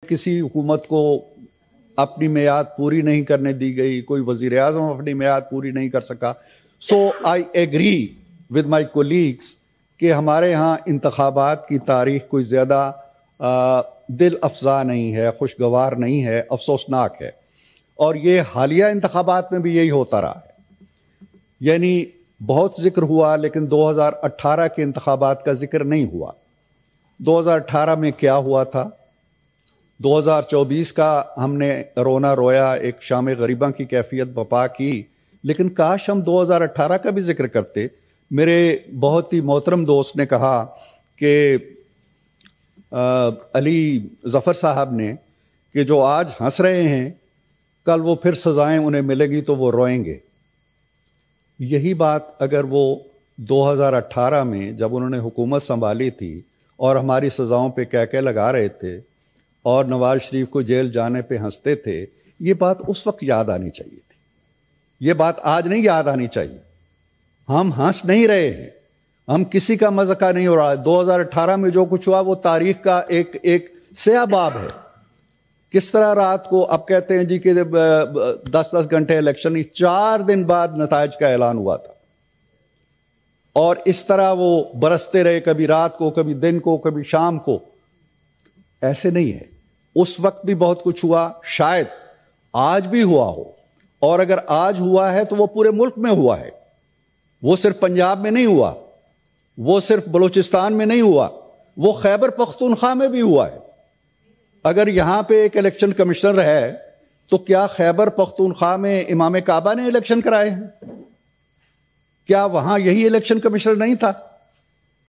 کسی حکومت کو اپنی میعاد پوری نہیں کرنے دی گئی، کوئی وزیر اعظم اپنی میعاد پوری نہیں کر سکا. So I agree with my colleagues کہ ہمارے ہاں انتخابات کی تاریخ کوئی زیادہ دل افزا نہیں ہے، خوشگوار نہیں ہے، افسوسناک ہے. اور یہ حالیہ انتخابات میں بھی یہی ہوتا رہا ہے. یعنی بہت ذکر ہوا لیکن 2018 کے انتخابات کا ذکر نہیں ہوا. 2018 میں کیا ہوا تھا؟ 2024 کا ہم نے رونا رویا، ایک شام غریباں کی کیفیت بپا کی، لیکن کاش ہم 2018 کا بھی ذکر کرتے. میرے بہت ہی محترم دوست نے کہا کہ علی ظفر صاحب نے کہ جو آج ہنس رہے ہیں کل وہ پھر سزائیں انہیں ملے گی تو وہ روئیں گے. یہی بات اگر وہ 2018 میں جب انہوں نے حکومت سنبھالی تھی اور ہماری سزاؤں پہ کہہ لگا رہے تھے اور نواز شریف کو جیل جانے پہ ہنستے تھے، یہ بات اس وقت یاد آنی چاہیے تھی. یہ بات آج نہیں یاد آنی چاہیے. ہم ہنس نہیں رہے ہیں، ہم کسی کا مذاق نہیں ہو رہا ہے. 2018 میں جو کچھ ہوا وہ تاریخ کا ایک سیاہ باب ہے. کس طرح رات کو اب کہتے ہیں جی کہ 10 گھنٹے الیکشن، 4 دن بعد نتائج کا اعلان ہوا تھا، اور اس طرح وہ برستے رہے، کبھی رات کو، کبھی دن کو، کبھی شام کو. ایسے نہیں ہے. اس وقت بھی بہت کچھ ہوا، شاید آج بھی ہوا ہو، اور اگر آج ہوا ہے تو وہ پورے ملک میں ہوا ہے. وہ صرف پنجاب میں نہیں ہوا، وہ صرف بلوچستان میں نہیں ہوا، وہ خیبر پختونخوا میں بھی ہوا ہے. اگر یہاں پہ ایک الیکشن کمشنر ہے تو کیا خیبر پختونخوا میں امام کعبہ نے الیکشن کرائے ہیں؟ کیا وہاں یہی الیکشن کمشنر نہیں تھا؟